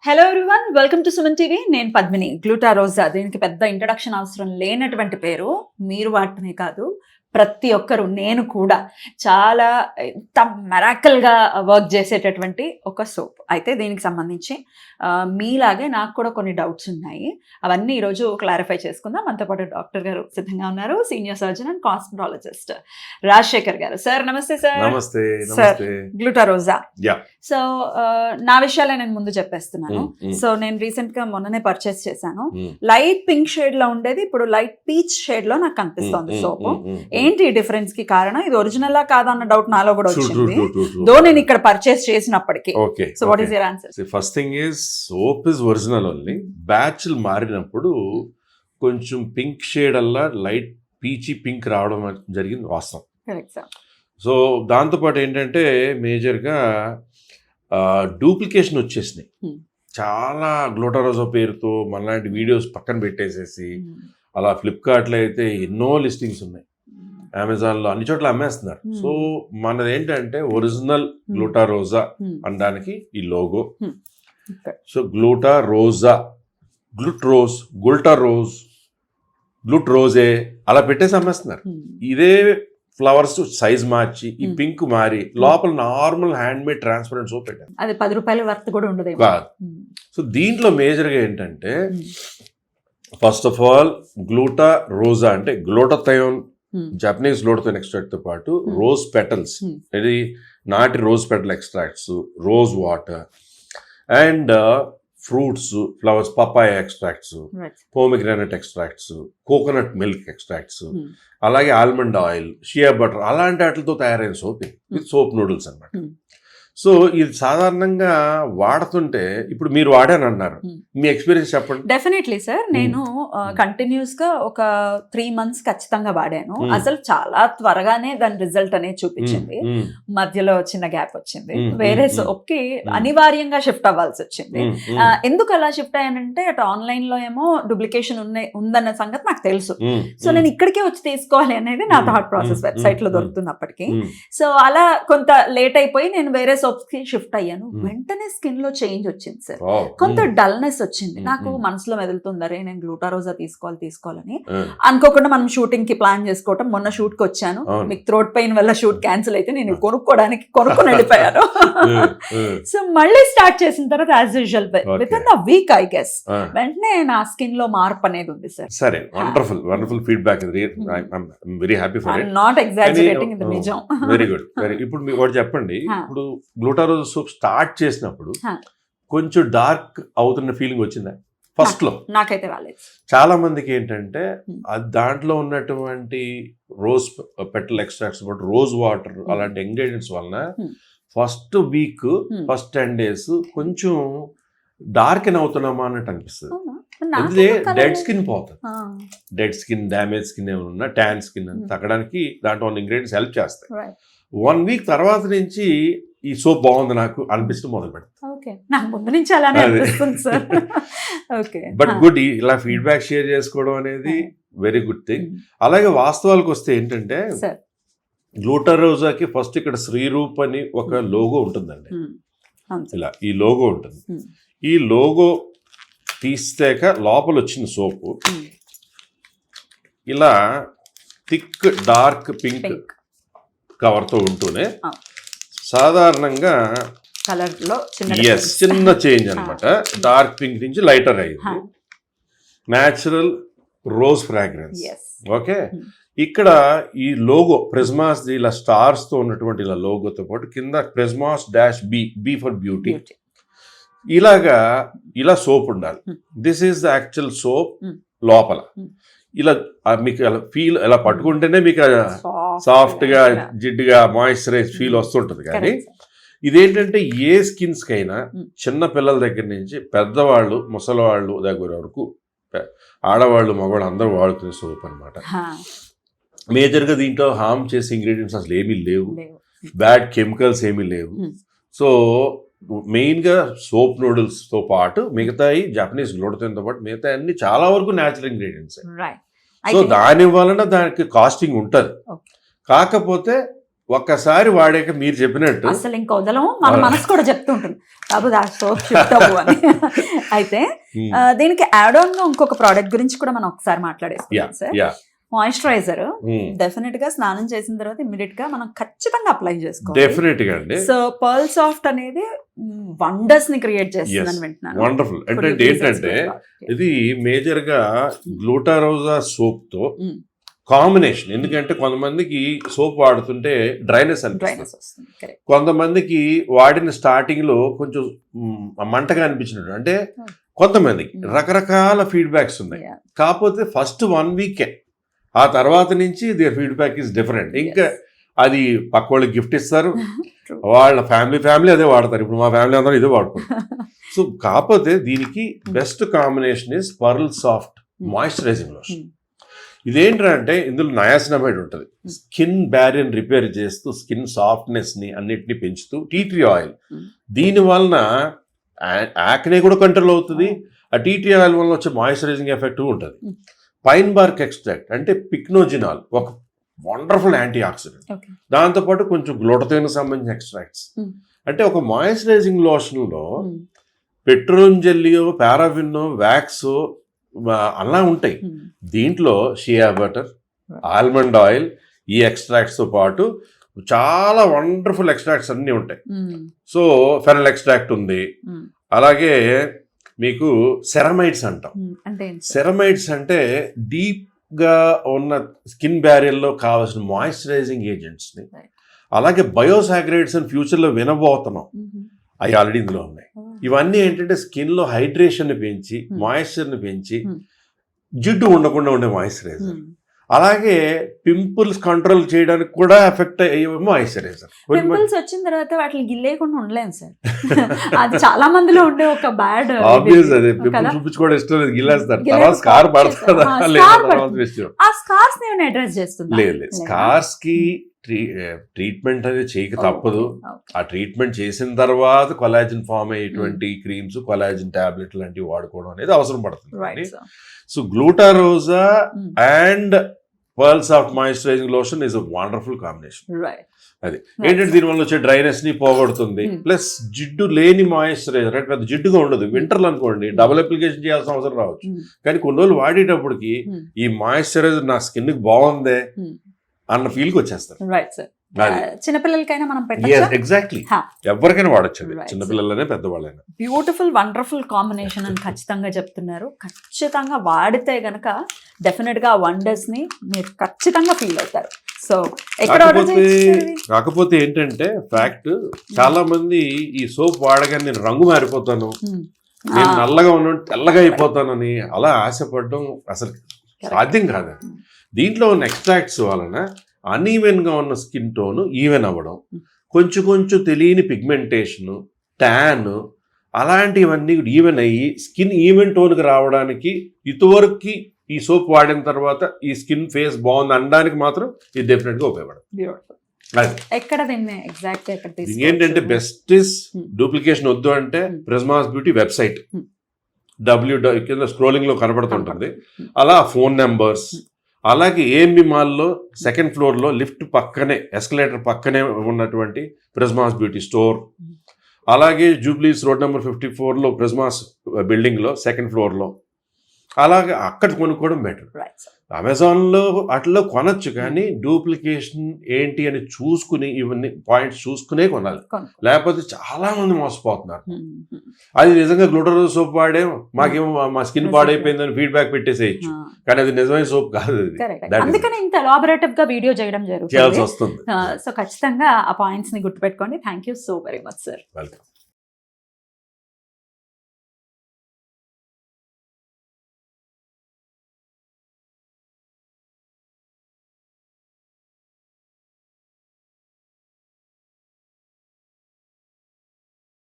Hello everyone, welcome to Suman TV. నేను పద్మిని. గ్లూటారోజా, దీనికి పెద్ద ఇంట్రడక్షన్ అవసరం లేనటువంటి పేరు. మీరు వాడటమే కాదు, ప్రతి ఒక్కరు, నేను కూడా చాలా ఎంత మెరాకల్గా వర్క్ చేసేటటువంటి ఒక సోప్. అయితే దీనికి సంబంధించి మీలాగే నాకు కూడా కొన్ని డౌట్స్ ఉన్నాయి. అవన్నీ ఈరోజు క్లారిఫై చేసుకుందాం. మనతో పాటు డాక్టర్ గారు సిద్ధంగా ఉన్నారు, senior surgeon and cosmetologist Rajasekhar గారు. సార్ నమస్తే. సార్ నమస్తే. సార్, గ్లూటారోజా. యా. సో నా విషయాలే నేను ముందు చెప్పేస్తున్నాను. సో నేను రీసెంట్ గా మొన్ననే పర్చేస్ చేశాను. లైట్ పింక్ షేడ్ లో ఉండేది ఇప్పుడు లైట్ పీచ్ షేడ్ లో నాకు కనిపిస్తోంది సోప్. ఏంటి డిఫరెన్స్ కి కారణం? ఇది ఒరిజినల్ కాదన్న డౌట్ నాలో కూడా వచ్చింది, దో నేను ఇక్కడ పర్చేస్ చేసినప్పటికీ. So what is your answer? First thing is soap is original only. బ్యాచ్లు మారినప్పుడు కొంచెం పింక్ షేడ్ అల్లా లైట్ పీచీ పింక్ రావడం జరిగింది, వాస్తవం. Correct sir. సో దాంతోపాటు ఏంటంటే మేజర్గా డూప్లికేషన్ వచ్చేసినాయి చాలా. గ్లూటారోజా పేరుతో మనలాంటి వీడియోస్ పక్కన పెట్టేసేసి అలా ఫ్లిప్కార్ట్లో అయితే ఎన్నో లిస్టింగ్స్ ఉన్నాయి, అమెజాన్లో అన్ని చోట్ల అమ్మేస్తున్నారు. సో మనది ఏంటంటే ఒరిజినల్ గ్లూటారోజా అనడానికి ఈ లోగో. సో గ్లూటారోజా, గ్లూట్రోజే అలా పెట్టేసి అమ్మేస్తున్నారు. ఇదే ఫ్లవర్స్ సైజ్ మార్చి ఈ పింక్ మారి లోపల normal hand made transparent soap పెట్టారు. అది 10 రూపాయల వర్త్ కూడా ఉండదు. సో దీంట్లో మేజర్గా ఏంటంటే ఫస్ట్ ఆఫ్ ఆల్ గ్లూటారోజా అంటే గ్లూటాథయోన్, జపనీస్ గ్లూటాథయోన్ ఎక్స్ట్రాక్ట్ తో పాటు రోజ్ పెటల్స్, ఇది నాటి rose petal extracts, rose water and fruits, flowers, papaya extracts, pomegranate extracts, coconut milk extracts, అలాగే ఆల్మండ్ ఆయిల్, షియా బటర్, అలాంటి వాటితో తయారైన సోప్ ఇది సోప్ నూడిల్స్ అన్నమాట. సో ఇది సాధారణంగా వాడుతుంటే, ఇప్పుడు మీరు వాడాను అన్నారు, మీ ఎక్స్పీరియన్స్ చెప్పండి. డెఫినెట్లీ సార్, నేను కంటిన్యూస్ గా ఒక 3 months ఖచ్చితంగా వాడాను. అసలు చాలా త్వరగానే దాని రిజల్ట్ అనేది చూపించింది. మధ్యలో చిన్న గ్యాప్ వచ్చింది, వేరే సోప్ కి అనివార్యంగా షిఫ్ట్ అవ్వాల్సి వచ్చింది. ఎందుకు అలా షిఫ్ట్ అయ్యానంటే, అటు ఆన్లైన్ లో ఏమో డూప్లికేషన్ ఉందన్న సంగతి నాకు తెలుసు. సో నేను ఇక్కడికే వచ్చి తీసుకోవాలి అనేది నా థాట్ ప్రాసెస్, వెబ్సైట్ లో దొరుకుతున్నప్పటికీ. సో అలా కొంత లేట్ అయిపోయి నేను వేరే సోప్స్ కి షిఫ్ట్ అయ్యాను. వెంటనే స్కిన్ లో చేంజ్ వచ్చింది సార్. కొంత డల్నెస్ వచ్చింది. నాకు మనసులో మెదులుతుందరే నేను గ్లూటారోజా తీసుకోవాలని. అనుకోకుండా మనం షూటింగ్ కి ప్లాన్ చేసుకోవటం. మొన్న షూట్ కి వచ్చాను, మీకు థ్రోట్ పెయిన్ వల్ల షూట్ క్యాన్సిల్ అయితే నేను కొనుక్కొని వెళ్ళిపోయాను. సో మళ్ళీ స్టార్ట్ చేసిన తర్వాత as usual with in a week I guess వెంటనే నా స్కిన్ లో మార్పు అనేది ఉంది సార్. సరే, wonderful feedback. Very happy for it. Not exaggerating, ఇది నిజం. Very good. ఇప్పుడు మీరు ఒకటి చెప్పండి. ఇప్పుడు గ్లూటారోజా సోప్ స్టార్ట్ చేసినప్పుడు కొంచెం డార్క్ అవుతున్న ఫీలింగ్ వచ్చిందా ఫస్ట్ లో? నాకైతే రాలేదు. చాలా మందికి ఏంటంటే దాంట్లో ఉన్నటువంటి rose petal extracts, rose water అలాంటి ఇంగ్రీడియంట్స్ వలన ఫస్ట్ వీక్, ఫస్ట్ 10 days కొంచెం డార్క్ అవుతున్నామా అన్నట్టు అనిపిస్తుంది. ఎందుకంటే డెడ్ స్కిన్ పోతుంది. డెడ్ స్కిన్, డ్యామేజ్ స్కిన్ ఏమన్నా, ట్యాన్ స్కిన్ అని తగ్గడానికి దాంట్లో ఉన్న ఇంగ్రీడియంట్స్ హెల్ప్ చేస్తాయి. 1 week తర్వాత నుంచి ఈ సోప్ బాగుంది నాకు అనిపిస్తూ మొదలు పెడతాను. బట్ గుడ్, ఇలా ఫీడ్బ్యాక్ షేర్ చేసుకోవడం అనేది వెరీ గుడ్ థింగ్. అలాగే వాస్తవాలకు వస్తే ఏంటంటే, గ్లూటారోజాకి ఫస్ట్ ఇక్కడ శ్రీరూప్ అని ఒక లోగో ఉంటుందండి. ఇలా ఈ లోగో ఉంటుంది. ఈ లోగో తీసాక లోపల వచ్చిన సోపు ఇలా థిక్ డార్క్ పింక్ కవర్తో ఉంటూనే సాధారణంగా చిన్న చేంజ్ అనమాట. డార్క్ పింక్ నుంచి లైటర్ అయింది. Natural rose fragrance. ఓకే, ఇక్కడ ఈ లోగో ప్రిజ్మాస్ ఇలా స్టార్స్ తో ఉన్నటువంటి ఇలా లోగోతో పాటు కింద ప్రిజ్మాస్ -B ఫర్ బ్యూటీ, ఇలాగా ఇలా సోప్ ఉండాలి. This is the actual soap. లోపల ఇలా మీకు ఫీల్ ఎలా పట్టుకుంటేనే మీకు సాఫ్ట్ గా, జిడ్డుగా, మాయిశ్చరైజ్ ఫీల్ వస్తుంటది. కానీ ఇదేంటంటే ఏ స్కిన్స్ కైనా, చిన్న పిల్లల దగ్గర నుంచి పెద్దవాళ్ళు, ముసలివాళ్ళు దగ్గర వరకు, ఆడవాళ్ళు, మగవాళ్ళు అందరూ వాడుతున్న సోప్ అనమాట. మేజర్గా దీంట్లో హార్మ్ చేసే ఇంగ్రీడియంట్స్ అసలు ఏమీ లేవు, బ్యాడ్ కెమికల్స్ ఏమీ లేవు. సో మెయిన్గా సోప్ నూడిల్స్తో పాటు మిగతాయి జపనీస్ గ్లూటాథయోన్తో పాటు మిగతా అన్ని చాలా వరకు న్యాచురల్ ఇంగ్రీడియంట్స్. సో దాని వలన దానికి కాస్టింగ్ ఉంటుంది. కాకపోతే ఒక్కసారి వాడాక మీరు చెప్పినట్టు అసలు ఇంకా వదలము, మన మనసు కూడా చెప్తూ ఉంటుంది బాబు దా సోప్ షిఫ్ట్ అవ్వు అని. అయితే దీనికి యాడ్ ఆన్ గా ఇంకొక ప్రోడక్ట్ గురించి కూడా మనం ఒకసారి మాట్లాడేసుకుందాం సార్. మాయిశ్చరైజర్ డెఫినెట్ గా స్నానం చేసిన తర్వాత ఇమ్మీడియట్ గా మనం ఖచ్చితంగా అప్లై చేసుకోవాలి. డెఫినెట్ గా అండి. సో పర్ల్ సాఫ్ట్ అనేది వండర్స్ ని క్రియేట్ చేస్తుందని వింటున్నాను. వండర్ఫుల్. అంటే ఏంటంటే ఇది మేజర్ గా గ్లూటారోజా సోప్ తో కాంబినేషన్. ఎందుకంటే కొంతమందికి సోప్ వాడుతుంటే డ్రైనెస్ అనిపిస్తుంది, కొంతమందికి వాడిన స్టార్టింగ్ లో కొంచెం మంటగా అనిపించినట్టు, అంటే కొంతమందికి రకరకాల ఫీడ్బ్యాక్స్ ఉన్నాయి. కాకపోతే ఫస్ట్ 1 వీకే, ఆ తర్వాత నుంచి దేర్ ఫీడ్బ్యాక్ ఈస్ డిఫరెంట్. ఇంకా అది పక్క వాళ్ళకి గిఫ్ట్ ఇస్తారు, వాళ్ళ ఫ్యామిలీ అదే వాడతారు. ఇప్పుడు మా ఫ్యామిలీ అందరూ ఇదే వాడుకుంటారు. సో కాకపోతే దీనికి best combination is pearl soft moisturising lotion. ఇదేంటంటే ఇందులో నయాసినమైడ్ ఉంటుంది, స్కిన్ బ్యారియర్ రిపేర్ చేస్తూ స్కిన్ సాఫ్ట్నెస్ ని అన్నిటిని పెంచుతూ. టీ ట్రీ ఆయిల్ దీని వలన యాక్నే కూడా కంట్రోల్ అవుతుంది. ఆ టీ ట్రీ ఆయిల్ వల్ల వచ్చే మాయిశ్చరైజింగ్ ఎఫెక్ట్ ఉంటుంది. పైన్ బార్క్ ఎక్స్ట్రాక్ట్ అంటే పిక్నోజినాల్ ఒక వండర్ఫుల్ యాంటీ ఆక్సిడెంట్, దాంతోపాటు కొంచెం గ్లూటథైన్ సంబంధించిన ఎక్స్ట్రాక్ట్స్. అంటే ఒక మాయిశ్చరైజింగ్ లోషన్ లో పెట్రోల్ జెల్లియో పారాఫిన్ వ్యాక్స్ అలా ఉంటాయి. దీంట్లో షియా బటర్, ఆల్మండ్ ఆయిల్, ఈ ఎక్స్ట్రాక్ట్స్ తో పాటు చాలా వండర్ఫుల్ ఎక్స్ట్రాక్ట్స్ అన్ని ఉంటాయి. సో ఫెనల్ ఎక్స్ట్రాక్ట్ ఉంది, అలాగే మీకు సెరమైడ్స్ అంటాం. సెరమైడ్స్ అంటే డీప్ గా ఉన్న స్కిన్ బ్యారియర్ లో కావాల్సిన మాయిశ్చరైజింగ్ ఏజెంట్స్ ని, అలాగే బయోసాగ్రైడ్స్ అని ఫ్యూచర్ లో వినబోతున్నాం, అవి ఆల్రెడీ ఇందులో ఉన్నాయి. ఇవన్నీ ఏంటంటే స్కిన్ లో హైడ్రేషన్ ని పెంచి మాయిశ్చర్ ని పెంచి జిడ్డు ఉండకుండా ఉండే మాయిశ్చరైజర్. అలాగే పింపుల్స్ కంట్రోల్ చేయడానికి కూడా ఎఫెక్ట్ అయ్యే మాయిశ్చరైజర్. పింపుల్స్ వచ్చిన తర్వాత వాటిని గిల్లేయకుండా ఉండలేము సార్. అది చాలా మందిలో ఉండే ఒక బ్యాడ్ ఆబ్వియస్. అదే పింపుల్ చూపించుకోవడం ఇష్టం లేదు, గిల్లేస్తారు. తర్వాత స్కార్ పడుతుందా లేదా ఆ స్కార్స్ ని అడ్రస్ చేస్తుంది. లేదు, స్కార్స్ కి ట్రీట్మెంట్ అనేది చేయక తప్పదు. ఆ ట్రీట్మెంట్ చేసిన తర్వాత కొలాజిన్ ఫామ్ అయ్యేటువంటి క్రీమ్స్, కొలాజిన్ టాబ్లెట్ లాంటివి వాడుకోవడం అనేది అవసరం పడుతుంది. సో గ్లూటారోజా and pearl soft moisturising lotion is a wonderful combination. అది ఏంటంటే దీనివల్ల వచ్చే డ్రైనెస్ ని పోగొడుతుంది, ప్లస్ జిడ్డు లేని మాయిశ్చరైజర్. అంటే పెద్ద జిడ్డుగా ఉండదు. వింటర్లో అనుకోండి డబుల్ అప్లికేషన్ చేయాల్సిన అవసరం రావచ్చు, కానీ కొన్ని రోజులు వాడేటప్పటికి ఈ మాయిశ్చరైజర్ నా స్కిన్ కి బాగుందే అన్న ఫీల్ కి వచ్చేస్తారు. చిన్నపిల్లలకైనా మనం పెట్టొచ్చు. ఎగ్జాక్ట్లీ, ఎవరికైనా వాడచ్చు, చిన్నపిల్లలనే పెద్దవాళ్ళైనా. బ్యూటిఫుల్ వండర్ఫుల్ కాంబినేషన్ అని ఖచ్చితంగా చెప్తున్నారు. ఖచ్చితంగా వాడితే గనక డెఫినెట్ గా వండర్స్ ని మీరు ఖచ్చితంగా ఫీల్ అవుతారు. సో కాకపోతే ఏంటంటే ఫ్యాక్ట్, చాలా మంది ఈ సోప్ వాడగానే నేను రంగు మారిపోతాను, నేను నల్లగా ఉన్నాను తెల్లగా అయిపోతానని అలా ఆశపడడం అసలు సాధ్యం కాదు. దీంట్లో ఉన్న ఎక్స్ట్రాక్ట్స్ వలన అన్ఈవెన్ గా ఉన్న స్కిన్ టోన్ ఈవెన్ అవ్వడం, కొంచెం తెలియని పిగ్మెంటేషన్, ట్యాన్, అలాంటివన్నీ ఈవెన్ అయ్యి స్కిన్ ఈవెన్ టోన్కి రావడానికి ఇటువరకు ఈ సోప్ వాడిన తర్వాత ఈ స్కిన్ ఫేస్ బాగుంది అనడానికి మాత్రం ఇది డెఫినెట్ గా ఉపయోగపడుతుంది. ఏంటంటే బెస్ట్ ఇస్ డూప్లికేషన్ వద్దు అంటే ప్రిజ్మాస్ బ్యూటీ వెబ్సైట్ కింద స్క్రోలింగ్ లో కనబడుతుంటుంది. అలా ఫోన్ నెంబర్స్, అలాగే ఏఎంబి మాల్లో సెకండ్ ఫ్లోర్ లో లిఫ్ట్ పక్కనే ఎస్కలేటర్ పక్కనే ఉన్నటువంటి ప్రిజ్మాస్ బ్యూటీ స్టోర్, అలాగే జూబ్లీస్ రోడ్ నెంబర్ 54 లో ప్రిజ్మాస్ బిల్డింగ్ లో సెకండ్ ఫ్లోర్ లో, అలాగే అక్కడ కొనుక్కోవడం బెటర్. అమెజాన్ లో అట్లా కొనొచ్చు, కానీ డూప్లికేషన్ ఏంటి అని చూసుకుని ఇవన్నీ పాయింట్స్ చూసుకునే కొనాలి, లేకపోతే చాలా మంది మోసపోతున్నారు. అది నిజంగా గ్లూటారోజా సోప్ వాడే మాకేమో మా స్కిన్ పాడైపోయిందని ఫీడ్బ్యాక్ పెట్టేసేయచ్చు, కానీ అది నిజమైన సోప్ కాదు. అందుకని ఇంత ఎలాబొరేటివ్ గా వీడియో చేయడం జరుగుతుంది. చేయాల్సి వస్తుంది. సో ఖచ్చితంగా ఆ పాయింట్స్ ని గుర్తుపెట్టుకోండి. Thank you so very much sir. Welcome.